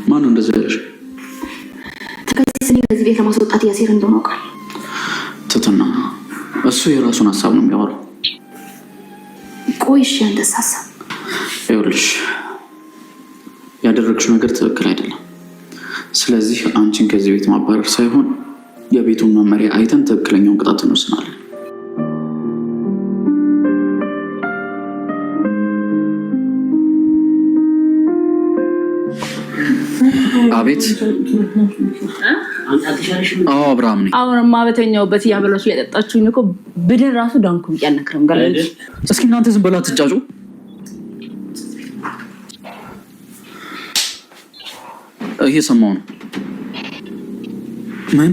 ማን ነው እንደዚህ ያለሽ? ተከስኒ ከዚህ ቤት ለማስወጣት ያሴር እንደሆነ አውቃለሁ። ትትና እሱ የራሱን ሀሳብ ነው የሚያወራው። ቆይ እሺ፣ አንተስ ሀሳብ? ይኸውልሽ ያደረግሽው ነገር ትክክል አይደለም። ስለዚህ አንቺን ከዚህ ቤት ማባረር ሳይሆን የቤቱን መመሪያ አይተን ትክክለኛውን ቅጣት እንወስናለን። አቤት። አዎ አብርሃም ነኝ። አሁንማ በተኛውበት እያበላችሁ እያጠጣችሁኝ እኮ ብድን ራሱ ዳንኩ እያነክረም ጋር። እስኪ እናንተ ዝም በላ ትጫጩ። እየሰማሁ ነው። ምን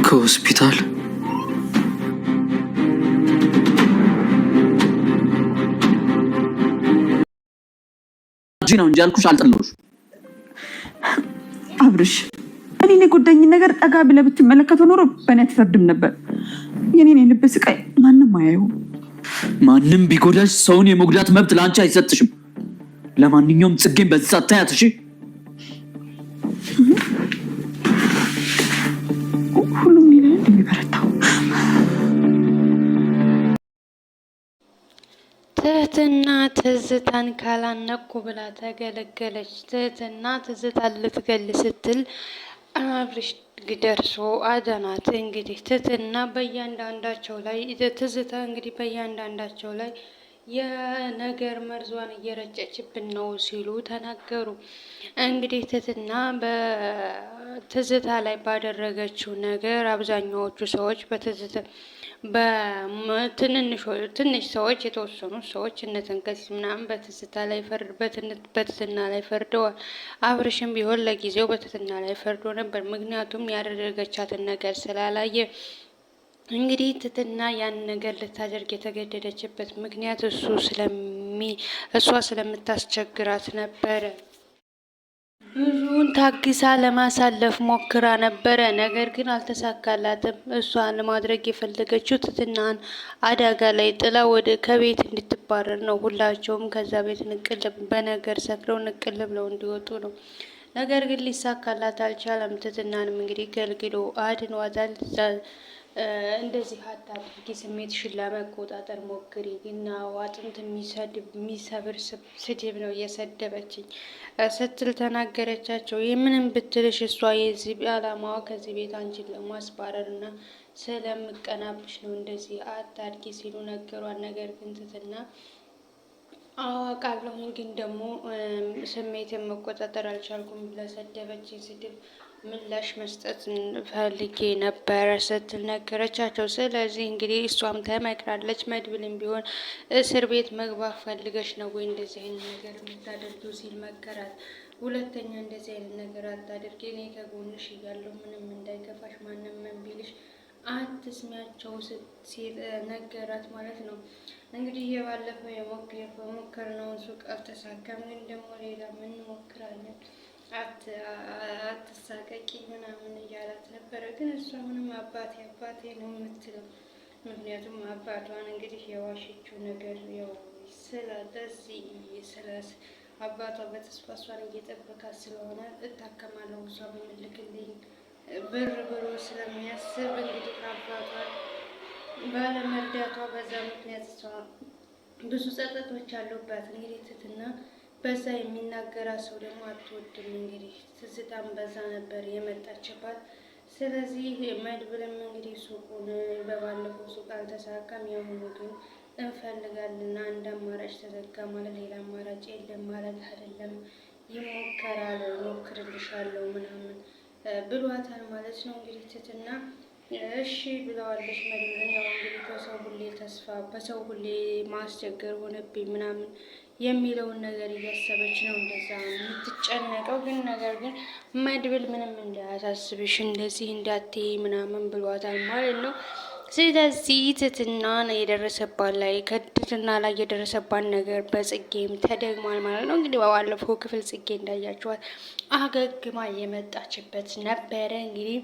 ከሆስፒታል ነው እንጂ አልኩሽ፣ አልጠላሁሽ። አብርሽ እኔን የጎዳኝን ነገር ጠጋ ብለህ ብትመለከተው ኖሮ በእኔ አትፈርድም ነበር። የኔን የልብ ስቃይ ማንም አያየውም። ማንም ቢጎዳሽ ሰውን የመጉዳት መብት ለአንቺ አይሰጥሽም። ለማንኛውም ጽጌን በዚህ ሰዓት ታያት። እሺ ሁሉም ሌላ እንደሚበረታው ትህትና ትዝታን ካላነኩ ብላ ተገለገለች። ትህትና ትዝታን ልትገል ስትል አብርሽ ደርሶ አዳናት። እንግዲህ ትህትና በእያንዳንዳቸው ላይ ትዝታ እንግዲህ በእያንዳንዳቸው ላይ የነገር መርዟን እየረጨችብን ነው ሲሉ ተናገሩ። እንግዲህ ትህትና በትዝታ ላይ ባደረገችው ነገር አብዛኛዎቹ ሰዎች ትንሽ ሰዎች የተወሰኑ ሰዎች እነተንከስ ምናምን በትህትና ላይ ፈርደዋል። አብርሽም ቢሆን ለጊዜው በትህትና ላይ ፈርዶ ነበር። ምክንያቱም ያደረገቻትን ነገር ስላላየ። እንግዲህ ትህትና ያን ነገር ልታደርግ የተገደደችበት ምክንያት እሷ ስለምታስቸግራት ነበረ። ብዙውን ታግሳ ለማሳለፍ ሞክራ ነበረ። ነገር ግን አልተሳካላትም። እሷ ለማድረግ የፈለገችው ትህትናን አደጋ ላይ ጥላ ከቤት እንድትባረር ነው። ሁላቸውም ከዛ ቤት በነገር ሰክረው ንቅል ብለው እንዲወጡ ነው። ነገር ግን ሊሳካላት አልቻለም። ትህትናንም እንግዲህ ገልግሎ አድኗታል። እንደዚህ አታድርጊ፣ ስሜትሽን ለመቆጣጠር ሞክሪ እና አጥንት የሚሰብር ስድብ ነው እየሰደበችኝ ስትል ተናገረቻቸው። የምንም ብትልሽ እሷ የዚህ ዓላማዋ ከዚህ ቤት አንቺን ለማስባረር እና ስለምቀናብሽ ነው፣ እንደዚህ አታድርጊ ሲሉ ነገሯን። ነገር ግን ትህትና አዋቃለሁኝ ግን ደግሞ ስሜትን መቆጣጠር አልቻልኩም ለሰደበችኝ ስድብ ምላሽ መስጠት ፈልጌ ነበረ ስትል ነገረቻቸው። ስለዚህ እንግዲህ እሷም ተመክራለች። መድብልም ቢሆን እስር ቤት መግባት ፈልገሽ ነው ወይ እንደዚህ አይነት ነገር የምታደርጊው ሲል መከራት። ሁለተኛ እንደዚህ አይነት ነገር አታድርጊ፣ እኔ ከጎንሽ እያለሁ ምንም እንዳይከፋሽ፣ ማንም ምን ቢልሽ አትስሚያቸው ሲል ነገራት ማለት ነው። እንግዲህ የባለፈው የሞከርነውን ሱቅ አልተሳካም፣ ግን ደግሞ ሌላ ምን እንሞክራለን፣ አትሳቀቂ ምናምን እያላት ነበረ። ግን እሷ ምንም አባቴ ነው የምትለው። ምክንያቱም አባቷን እንግዲህ የዋሸችው ነገር ያው ስለ አባቷ በተስፋ እሷን እየጠበቃት ስለሆነ እታከማለሁ እሷ በምልክልኝ ብር ብሎ ስለሚያስብ እንግዲህ አባቷን ባለመርዳቷ በዛ ምክንያት እሷ ብዙ ጸጸቶች አሉባት። እንግዲህ ትህትና በዛ የሚናገራት ሰው ደግሞ አትወድም። እንግዲህ ትዝታም በዛ ነበር የመጣችባት። ስለዚህ መድብልም እንግዲህ ሱቁን በባለፈው ሱቅ አልተሳካም፣ የአሁኑ ግን እንፈልጋልና አንድ አማራጭ ተዘጋ ማለት ሌላ አማራጭ የለም ማለት አይደለም፣ ይሞከራል፣ ሞክርልሻለሁ ምናምን ብሏታል ማለት ነው። እንግዲህ ትህትና እሺ ብለዋለች መድብልን። ያው እንግዲህ በሰው ሁሌ ማስቸገር ሆነብኝ ምናምን የሚለውን ነገር እያሰበች ነው እንደዛ የምትጨነቀው። ግን ነገር ግን መድብል ምንም እንዳያሳስብሽ እንደዚህ እንዳትዪ ምናምን ብሏታል ማለት ነው። ስለዚህ ትህትና ከትህትና ላይ የደረሰባት ነገር በጽጌም ተደግሟል ማለት ነው። እንግዲህ በባለፈው ክፍል ጽጌ እንዳያቸዋት አገግማ የመጣችበት ነበረ። እንግዲህ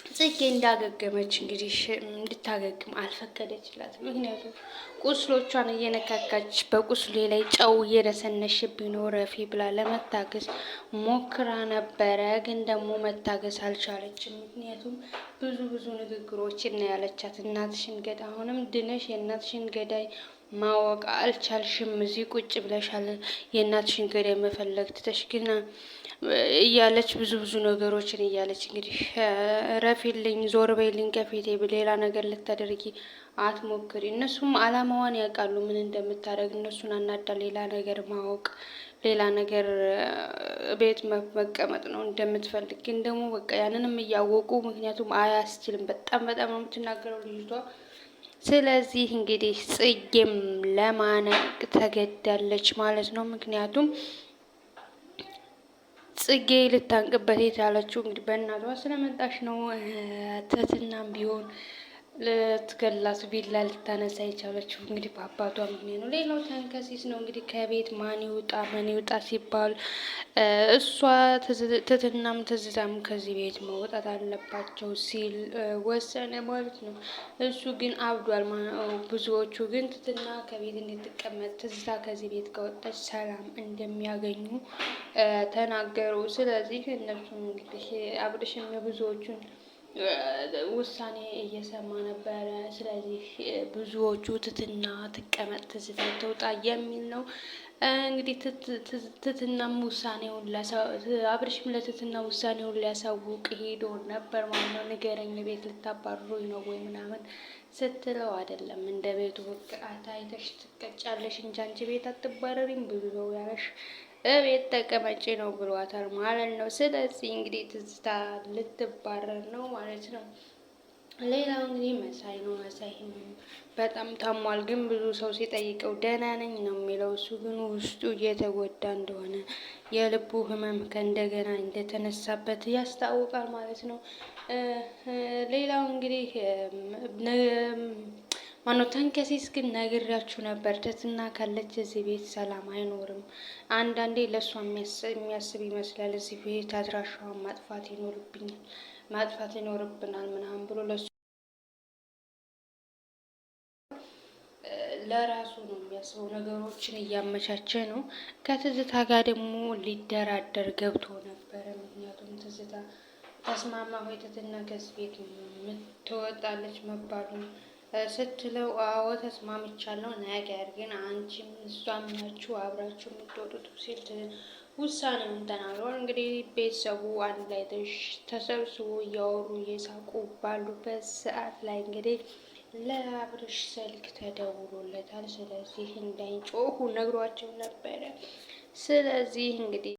ጽጌ እንዳገገመች እንግዲህ እንድታገግም አልፈቀደችላትም። ምክንያቱም ቁስሎቿን እየነካካች በቁስሌ ላይ ጨው እየነሰነሽብኝ ነው ረፊ ብላ ለመታገስ ሞክራ ነበረ። ግን ደግሞ መታገስ አልቻለችም። ምክንያቱም ብዙ ንግግሮችን ነው ያለቻት። እናትሽን ገዳይ አሁንም ድነሽ የእናትሽን ገዳይ ማወቅ አልቻልሽም። እዚህ ቁጭ ብለሻል። የእናትሽን ገዳይ መፈለግ ትተሽ ግን እያለች ብዙ ነገሮችን እያለች እንግዲህ ረፊልኝ፣ ዞር በይልኝ ከፊቴ፣ ሌላ ነገር ልታደርጊ አትሞክሪ። እነሱም አላማዋን ያውቃሉ ምን እንደምታደርግ። እነሱን አናዳ ሌላ ነገር ማወቅ፣ ሌላ ነገር ቤት መቀመጥ ነው እንደምትፈልግ። ግን ደግሞ በቃ ያንንም እያወቁ ምክንያቱም አያስችልም። በጣም ነው የምትናገረው ልጅቷ። ስለዚህ እንግዲህ ጽጌም ለማነቅ ተገዳለች ማለት ነው። ምክንያቱም ጽጌ ልታንቅበት የቻለችው እንግዲህ በእናቷ ስለመጣች ነው። ትህትናም ቢሆን ልትገላት ቢላ ልታነሳ የቻለችው እንግዲህ በአባቷ ምክንያት ነው። ሌላው ተንከሲስ ነው እንግዲህ ከቤት ማን ይውጣ ሲባል እሷ ትህትናም ትዝታም ከዚህ ቤት መውጣት አለባቸው ሲል ወሰነ ማለት ነው። እሱ ግን አብዷል። ብዙዎቹ ግን ትህትና ከቤት እንድትቀመጥ፣ ትዝታ ከዚህ ቤት ከወጣች ሰላም እንደሚያገኙ ተናገሩ። ስለዚህ እነሱም እንግዲህ አብርሽም የብዙዎቹን ውሳኔ እየሰማ ነበረ። ስለዚህ ብዙዎቹ ትህትና ትቀመጥ፣ ትዝታ ትውጣ የሚል ነው። እንግዲህ ትህትናም ውሳኔውን አብርሽም ለትህትና ውሳኔውን ሊያሳውቅ ሄዶ ነበር ማለት ነው። ንገረኝ፣ ቤት ልታባርሩኝ ነው ወይ ምናምን ስትለው አይደለም እንደ ቤቱ ህግ አይተሽ ትቀጫለሽ እንጂ አንቺ ቤት አትባረሪም ብዙ ነው ያለሽ ቤት ተቀመጪ ነው ብሏታል ማለት ነው። ስለዚህ እንግዲህ ትዝታ ልትባረር ነው ማለት ነው። ሌላው እንግዲህ መሳይ ነው። መሳይም በጣም ታሟል፣ ግን ብዙ ሰው ሲጠይቀው ደህና ነኝ ነው የሚለው። እሱ ግን ውስጡ እየተጎዳ እንደሆነ የልቡ ህመም ከእንደገና እንደተነሳበት ያስታውቃል ማለት ነው። ሌላው እንግዲህ ማነው ተንከሲስ ግን ነግሬያችሁ ነበር። ትህትና ካለች እዚህ ቤት ሰላም አይኖርም። አንዳንዴ ለእሷ የሚያስብ ይመስላል። እዚህ ቤት አድራሻዋን ማጥፋት ይኖርብናል ምናምን ብሎ ለራሱ ነው የሚያስበው። ነገሮችን እያመቻቸ ነው። ከትዝታ ጋር ደግሞ ሊደራደር ገብቶ ነበረ። ምክንያቱም ትዝታ ተስማማ ወይ ትህትና ከዚህ ቤት ትወጣለች መባሉን ስትለው አዎ ተስማምቻለሁ፣ ነገር ግን አንቺም እሷም ናችሁ አብራችሁ የምትወጡት ሲል ውሳኔውን ተናግሯል። እንግዲህ ቤተሰቡ አንድ ላይ ተሰብስቦ እያወሩ እየሳቁ ባሉበት ሰዓት ላይ እንግዲህ ለአብርሽ ስልክ ተደውሎለታል። ስለዚህ እንዳይጮሁ ነግሯቸው ነበረ። ስለዚህ እንግዲህ